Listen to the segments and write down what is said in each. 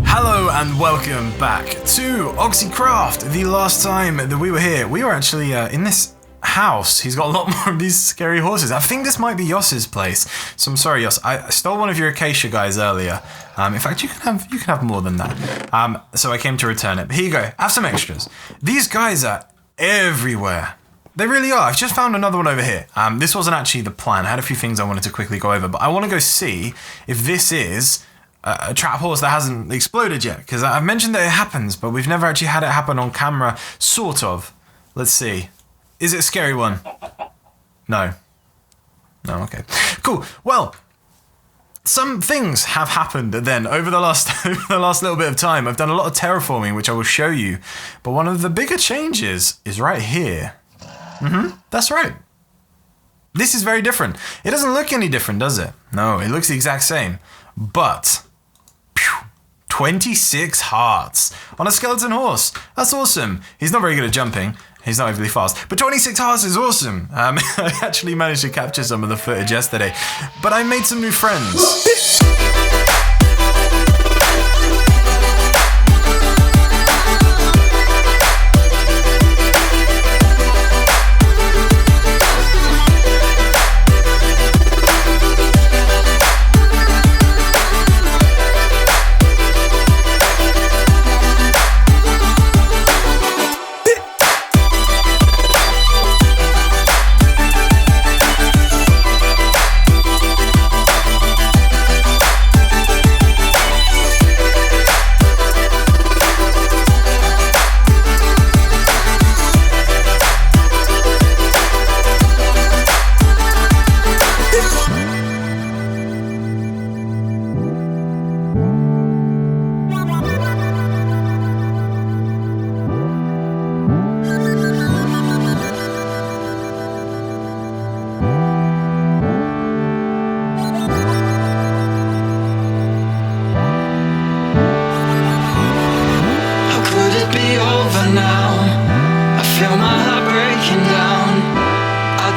Hello and welcome back to Oxycraft. The last time that we were here, we were actually in this house. He's got a lot more of these scary horses. I think this might be Yoss's place. So I'm sorry, Yoss. I stole one of your acacia guys earlier. In fact, you can have more than that. So I came to return it. But here you go. Have some extras. These guys are everywhere. They really are. I've just found another one over here. This wasn't actually the plan. I had a few things I wanted to quickly go over, but I want to go see if this is a trap horse that hasn't exploded yet, because I've mentioned that it happens, but we've never actually had it happen on camera, sort of. Let's see. Is it a scary one? No. No, okay. Cool. Well, some things have happened then over the last little bit of time. I've done a lot of terraforming, which I will show you, but one of the bigger changes is right here. That's right. This is very different. It doesn't look any different, does it? No, it looks the exact same, but 26 hearts on a skeleton horse. That's awesome. He's not very good at jumping. He's not overly fast, but 26 hearts is awesome. I actually managed to capture some of the footage yesterday, but I made some new friends.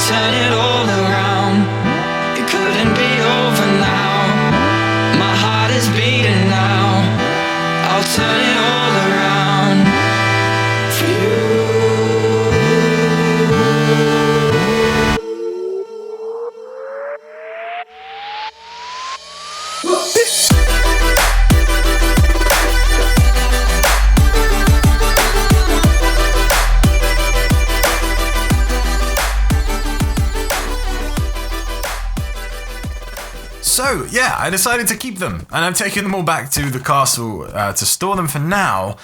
Turn it all around. It couldn't be over now. My heart is beating now. I'll turn it all around for you. So, yeah, I decided to keep them, and I've taken them all back to the castle to store them for now.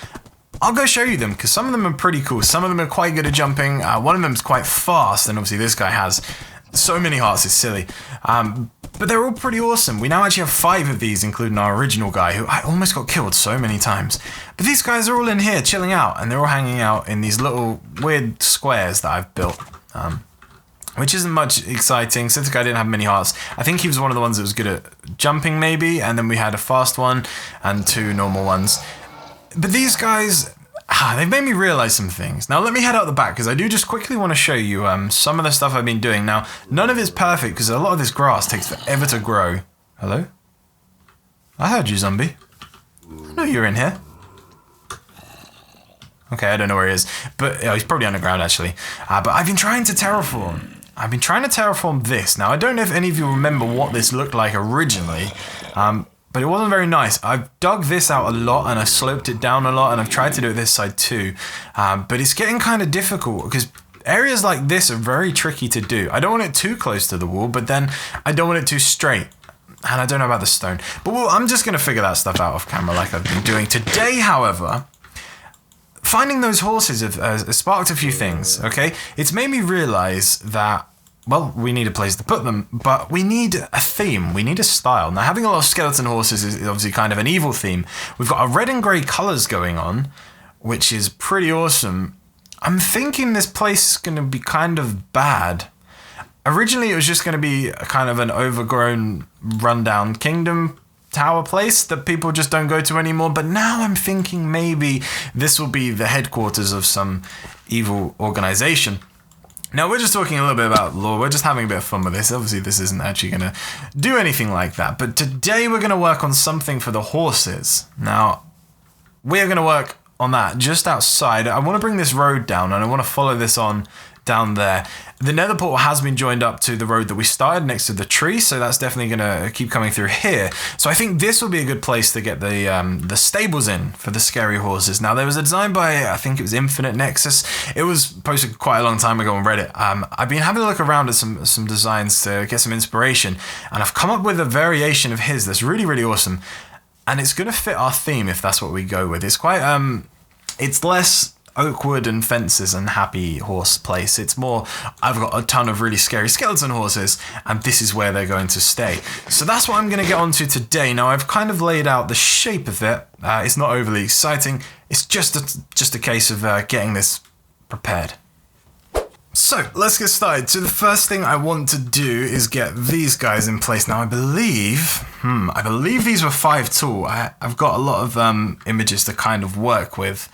I'll go show you them, because some of them are pretty cool. Some of them are quite good at jumping. One of them is quite fast, and obviously this guy has so many hearts, it's silly. But they're all pretty awesome. We now actually have 5 of these, including our original guy, who I almost got killed so many times. But these guys are all in here, chilling out, and they're all hanging out in these little weird squares that I've built. Which isn't much exciting, since the guy didn't have many hearts. I think he was one of the ones that was good at jumping, maybe, and then we had a fast one and 2 normal ones. But these guys, they've made me realize some things. Now let me head out the back, because I do just quickly want to show you some of the stuff I've been doing. Now, none of it's perfect, because a lot of this grass takes forever to grow. Hello? I heard you, zombie. I know you're in here. Okay, I don't know where he is, but he's probably underground, actually. But I've been trying to terraform. I've been trying to terraform this. Now, I don't know if any of you remember what this looked like originally, but it wasn't very nice. I've dug this out a lot, and I sloped it down a lot, and I've tried to do it this side too. But it's getting kind of difficult, because areas like this are very tricky to do. I don't want it too close to the wall, but then I don't want it too straight. And I don't know about the stone. But I'm just going to figure that stuff out off camera like I've been doing. Today, however, finding those horses has sparked a few things, okay? It's made me realize that, well, we need a place to put them, but we need a theme, we need a style. Now, having a lot of skeleton horses is obviously kind of an evil theme. We've got a red and grey colours going on, which is pretty awesome. I'm thinking this place is going to be kind of bad. Originally, it was just going to be a kind of an overgrown, rundown kingdom tower place that people just don't go to anymore, but now I'm thinking maybe this will be the headquarters of some evil organization. Now, we're just talking a little bit about lore. We're just having a bit of fun with this. Obviously, this isn't actually going to do anything like that, but today we're going to work on something for the horses. Now, we're going to work on that just outside. I want to bring this road down, and I want to follow this on down there. The nether portal has been joined up to the road that we started next to the tree, so that's definitely going to keep coming through here. So I think this will be a good place to get the stables in for the scary horses. Now, there was a design by, I think it was Infinite Nexus. It was posted quite a long time ago on Reddit. I've been having a look around at some designs to get some inspiration, and I've come up with a variation of his that's really, really awesome. And it's going to fit our theme if that's what we go with. It's quite, it's less Oakwood and fences and happy horse place. It's more, I've got a ton of really scary skeleton horses, and this is where they're going to stay. So that's what I'm going to get onto today. Now, I've kind of laid out the shape of it. It's not overly exciting. It's just a case of getting this prepared. So let's get started. So the first thing I want to do is get these guys in place. Now, I believe these were 5 tall. I've got a lot of images to kind of work with.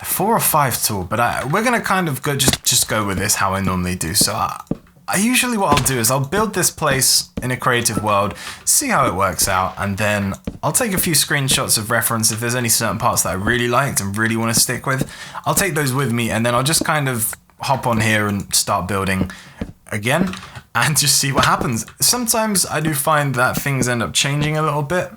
4 or 5 tall, but we're gonna kind of go just go with this how I normally do. So I usually what I'll do is I'll build this place in a creative world, see how it works out, and then I'll take a few screenshots of reference. If there's any certain parts that I really liked and really want to stick with, I'll take those with me, and then I'll just kind of hop on here and start building again and just see what happens. Sometimes I do find that things end up changing a little bit.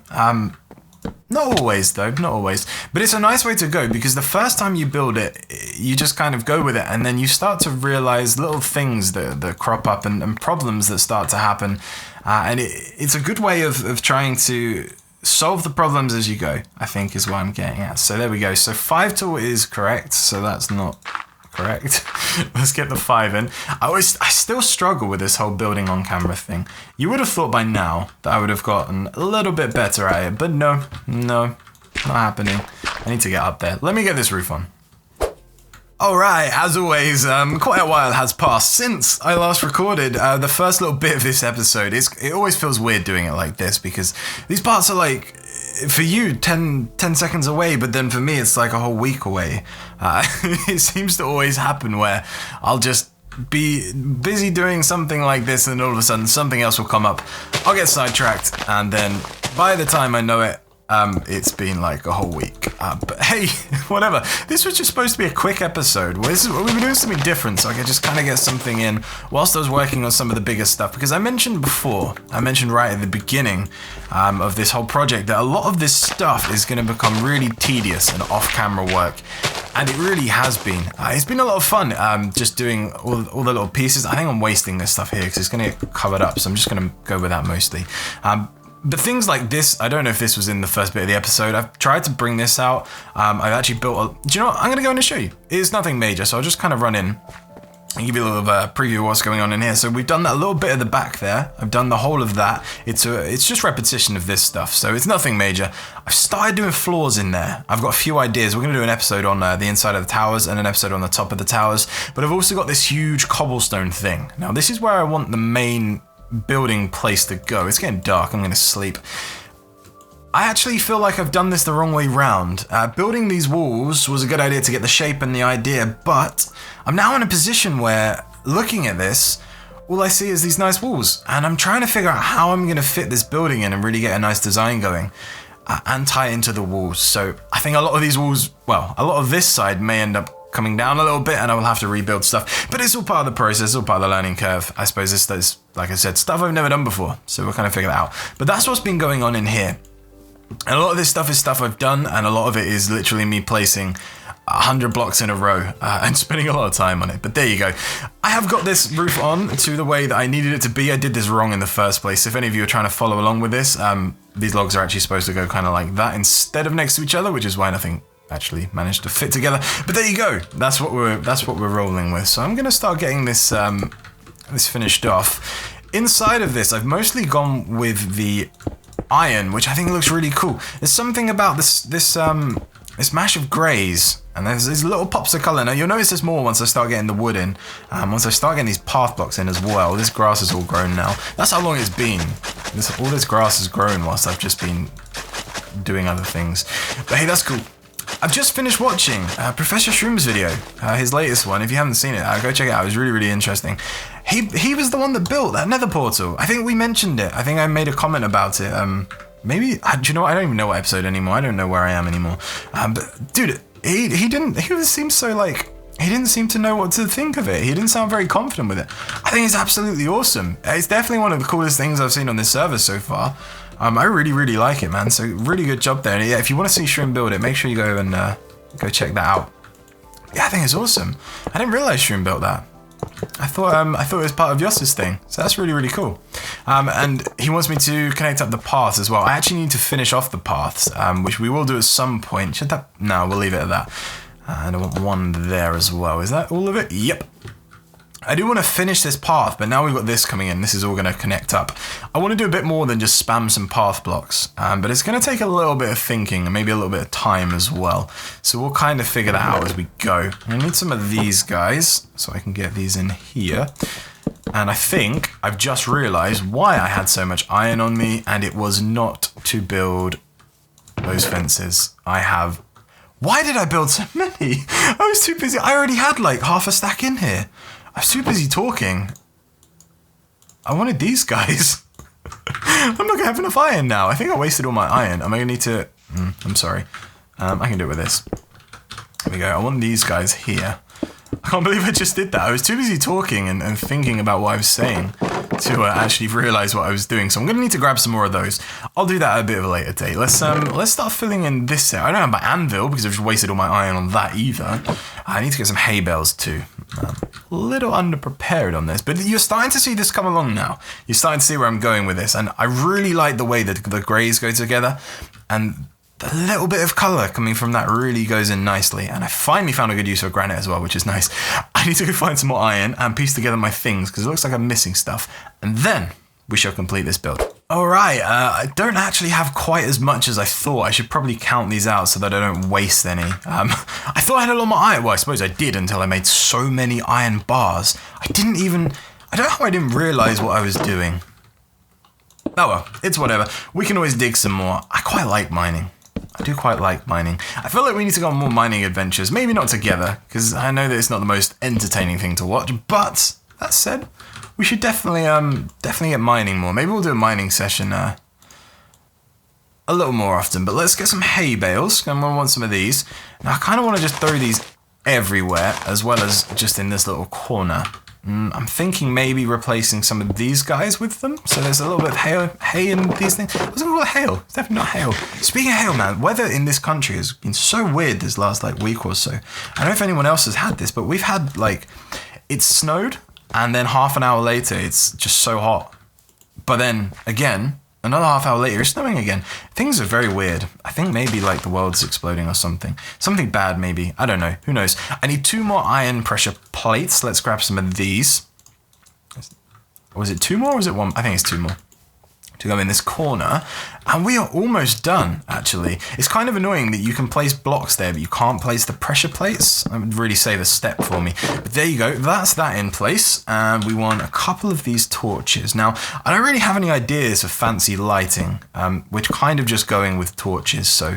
Not always though, not always. But it's a nice way to go, because the first time you build it, you just kind of go with it, and then you start to realize little things that crop up and problems that start to happen. And it's a good way of trying to solve the problems as you go, I think is what I'm getting at. So there we go. So 5 tall is correct, so that's not correct. Let's get the 5 in. I still struggle with this whole building on camera thing. You would have thought by now that I would have gotten a little bit better at it, but no, not happening. I need to get up there. Let me get this roof on. Alright, as always, quite a while has passed since I last recorded the first little bit of this episode. It always feels weird doing it like this, because these parts are like, for you, 10 seconds away, but then for me, it's like a whole week away. It seems to always happen where I'll just be busy doing something like this, and all of a sudden something else will come up. I'll get sidetracked, and then by the time I know it, it's been like a whole week. But hey, whatever. This was just supposed to be a quick episode. We've been doing something different, so I could just kind of get something in whilst I was working on some of the bigger stuff. Because I mentioned right at the beginning of this whole project that a lot of this stuff is going to become really tedious and off-camera work. And it really has been. It's been a lot of fun just doing all the little pieces. I think I'm wasting this stuff here because it's going to get covered up, so I'm just going to go with that mostly. But things like this, I don't know if this was in the first bit of the episode. I've tried to bring this out. I've actually built do you know what? I'm going to go in and show you. It's nothing major, so I'll just kind of run in and give you a little preview of what's going on in here. So we've done that little bit at the back there. I've done the whole of that. It's just repetition of this stuff, so it's nothing major. I've started doing floors in there. I've got a few ideas. We're going to do an episode on the inside of the towers and an episode on the top of the towers. But I've also got this huge cobblestone thing. Now, this is where I want the main building place to go. It's getting dark. I'm going to sleep. I actually feel like I've done this the wrong way round. Building these walls was a good idea to get the shape and the idea, but I'm now in a position where, looking at this, all I see is these nice walls, and I'm trying to figure out how I'm going to fit this building in and really get a nice design going and tie it into the walls. So I think a lot of these walls, well, a lot of this side may end up coming down a little bit, and I will have to rebuild stuff, but it's all part of the process, it's all part of the learning curve. I suppose this is, like I said, stuff I've never done before, so we'll kind of figure that out. But that's what's been going on in here. And a lot of this stuff is stuff I've done, and a lot of it is literally me placing 100 blocks in a row and spending a lot of time on it. But there you go. I have got this roof on to the way that I needed it to be. I did this wrong in the first place. If any of you are trying to follow along with this, these logs are actually supposed to go kind of like that instead of next to each other, which is why nothing actually managed to fit together. But there you go. That's what we're rolling with. So I'm going to start getting this this finished off. Inside of this, I've mostly gone with the iron, which I think looks really cool. There's something about this mash of greys, and there's these little pops of color. Now you'll notice there's more once I start getting the wood in. Once I start getting these path blocks in as well. This grass is all grown now. That's how long it's been. All this grass has grown whilst I've just been doing other things. But hey, that's cool. I've just finished watching Professor Shroom's video, his latest one. If you haven't seen it, go check it out. It was really, really interesting. He was the one that built that nether portal. I think we mentioned it. I think I made a comment about it maybe, do you know what? I don't even know what episode anymore. I don't know where I am anymore. But dude, he seemed so like, he didn't seem to know what to think of it. He didn't sound very confident with it. I think it's absolutely awesome. It's definitely one of the coolest things I've seen on this server so far. I really, really like it, man. So really good job there. And yeah, if you want to see Shroom build it, make sure you go and go check that out. Yeah, I think it's awesome. I didn't realize Shroom built that. I thought it was part of Yoss's thing, so that's really, really cool. And he wants me to connect up the paths as well. I actually need to finish off the paths, which we will do at some point. Should that? No, we'll leave it at that. And I want one there as well. Is that all of it? Yep. I do want to finish this path, but now we've got this coming in. This is all going to connect up. I want to do a bit more than just spam some path blocks, but it's going to take a little bit of thinking and maybe a little bit of time as well. So we'll kind of figure that out as we go. I need some of these guys, so I can get these in here. And I think I've just realized why I had so much iron on me, and it was not to build those fences. Why did I build so many? I was too busy. I already had like half a stack in here. I was too busy talking. I wanted these guys. I'm not gonna have enough iron now. I think I wasted all my iron. Am I gonna need to? I'm sorry. I can do it with this. There we go. I want these guys here. I can't believe I just did that. I was too busy talking and thinking about what I was saying to actually realize what I was doing. So I'm gonna need to grab some more of those. I'll do that at a bit of a later date. Let's start filling in this set. I don't have my anvil because I've just wasted all my iron on that either. I need to get some hay bales too. A little underprepared on this, but you're starting to see this come along now. You're starting to see where I'm going with this, and I really like the way that the greys go together, and the little bit of colour coming from that really goes in nicely. And I finally found a good use for granite as well, which is nice. I need to go find some more iron and piece together my things because it looks like I'm missing stuff, and then we shall complete this build. Alright, I don't actually have quite as much as I thought. I should probably count these out so that I don't waste any. I thought I had a lot more iron. Well, I suppose I did until I made so many iron bars. I don't know how I didn't realise what I was doing. Oh well, it's whatever. We can always dig some more. I quite like mining. I do quite like mining. I feel like we need to go on more mining adventures. Maybe not together, because I know that it's not the most entertaining thing to watch, but that said, we should definitely get mining more. Maybe we'll do a mining session a little more often, but let's get some hay bales. I'm gonna want some of these. Now I kind of want to just throw these everywhere, as well as just in this little corner. I'm thinking maybe replacing some of these guys with them. So there's a little bit of hay in these things. I was going to call it hail. It's definitely not hail. Speaking of hail, man, weather in this country has been so weird this last week or so. I don't know if anyone else has had this, but we've had it snowed and then half an hour later it's just so hot. But then again, another half hour later, it's snowing again. Things are very weird. I think maybe the world's exploding or something. Something bad maybe. I don't know. Who knows? I need 2 more iron pressure plates. Let's grab some of these. Was it 2 more or was it 1? I think it's 2 more. To go in this corner. And we are almost done, actually. It's kind of annoying that you can place blocks there, but you can't place the pressure plates. I would really save a step for me. But there you go. That's that in place. And we want a couple of these torches. Now, I don't really have any ideas for fancy lighting. We're kind of just going with torches, so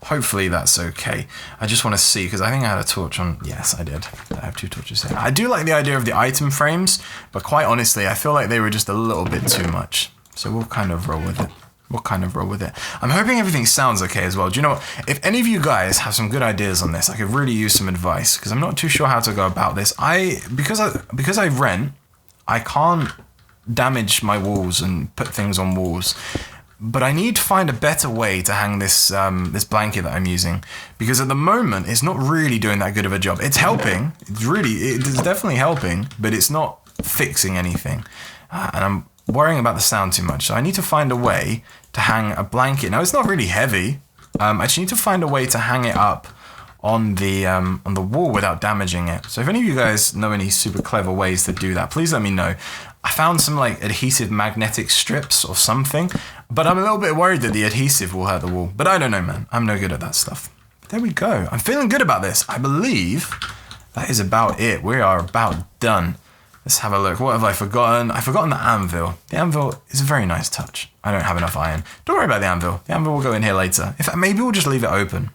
hopefully that's okay. I just want to see, because I think I had a torch on. Yes, I did. I have 2 torches here. I do like the idea of the item frames, but quite honestly, I feel like they were just a little bit too much. So we'll kind of roll with it. I'm hoping everything sounds okay as well. Do you know what? If any of you guys have some good ideas on this, I could really use some advice because I'm not too sure how to go about this. Because I rent, I can't damage my walls and put things on walls. But I need to find a better way to hang this this blanket that I'm using, because at the moment it's not really doing that good of a job. It's helping. It's definitely helping, but it's not fixing anything. And I'm worrying about the sound too much. So I need to find a way to hang a blanket. Now it's not really heavy. I just need to find a way to hang it up on the wall without damaging it. So if any of you guys know any super clever ways to do that, please let me know. I found some adhesive magnetic strips or something, but I'm a little bit worried that the adhesive will hurt the wall. But I don't know, man. I'm no good at that stuff. There we go. I'm feeling good about this. I believe that is about it. We are about done. Let's have a look. What have I forgotten? I've forgotten the anvil. The anvil is a very nice touch. I don't have enough iron. Don't worry about the anvil. The anvil will go in here later. In fact, maybe we'll just leave it open.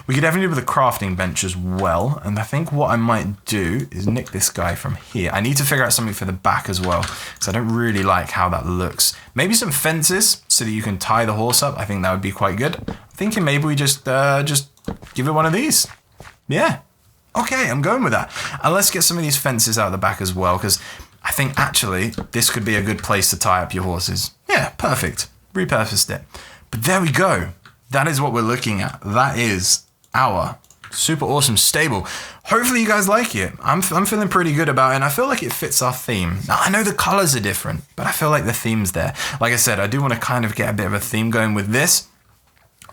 We could definitely do with a crafting bench as well. And I think what I might do is nick this guy from here. I need to figure out something for the back as well, because I don't really like how that looks. Maybe some fences so that you can tie the horse up. I think that would be quite good. I'm thinking maybe we just give it one of these. Yeah. Okay, I'm going with that. And let's get some of these fences out the back as well, because I think actually this could be a good place to tie up your horses. Yeah, perfect. Repurposed it. But there we go. That is what we're looking at. That is our super awesome stable. Hopefully you guys like it. I'm feeling pretty good about it, and I feel like it fits our theme. Now, I know the colors are different, but I feel like the theme's there. Like I said, I do want to kind of get a bit of a theme going with this.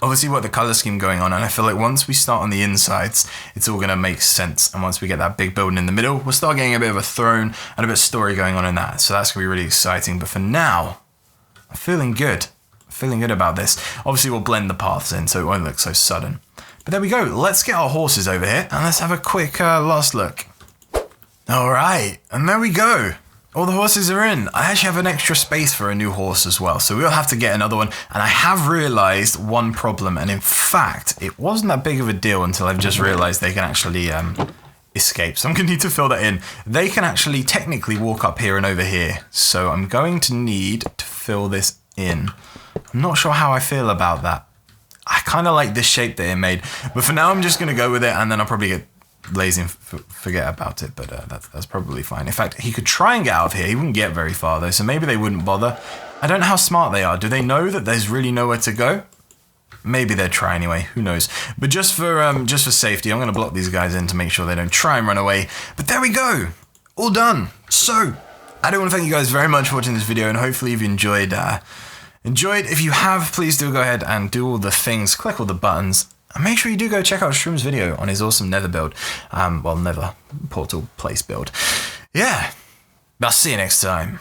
Obviously, we've got the color scheme going on, and I feel like once we start on the insides, it's all going to make sense. And once we get that big building in the middle, we'll start getting a bit of a throne and a bit of story going on in that. So that's going to be really exciting. But for now, I'm feeling good. I'm feeling good about this. Obviously, we'll blend the paths in so it won't look so sudden. But there we go. Let's get our horses over here, and let's have a quick last look. All right, and there we go. All the horses are in. I actually have an extra space for a new horse as well, so we'll have to get another one. And I have realized one problem, and in fact, it wasn't that big of a deal until I've just realized they can actually escape. So I'm going to need to fill that in. They can actually technically walk up here and over here, so I'm going to need to fill this in. I'm not sure how I feel about that. I kind of like this shape that it made, but for now I'm just going to go with it, and then I'll probably get lazy and forget about it, but that's probably fine. In fact, he could try and get out of here. He wouldn't get very far though, so maybe they wouldn't bother. I don't know how smart they are. Do they know that there's really nowhere to go? Maybe they'd try anyway. Who knows? But just for safety, I'm going to block these guys in to make sure they don't try and run away. But there we go, all done. So I do want to thank you guys very much for watching this video, and hopefully you've enjoyed. If you have, please do go ahead and do all the things, click all the buttons. And make sure you do go check out Shroom's video on his awesome nether build. Nether portal place build. Yeah. I'll see you next time.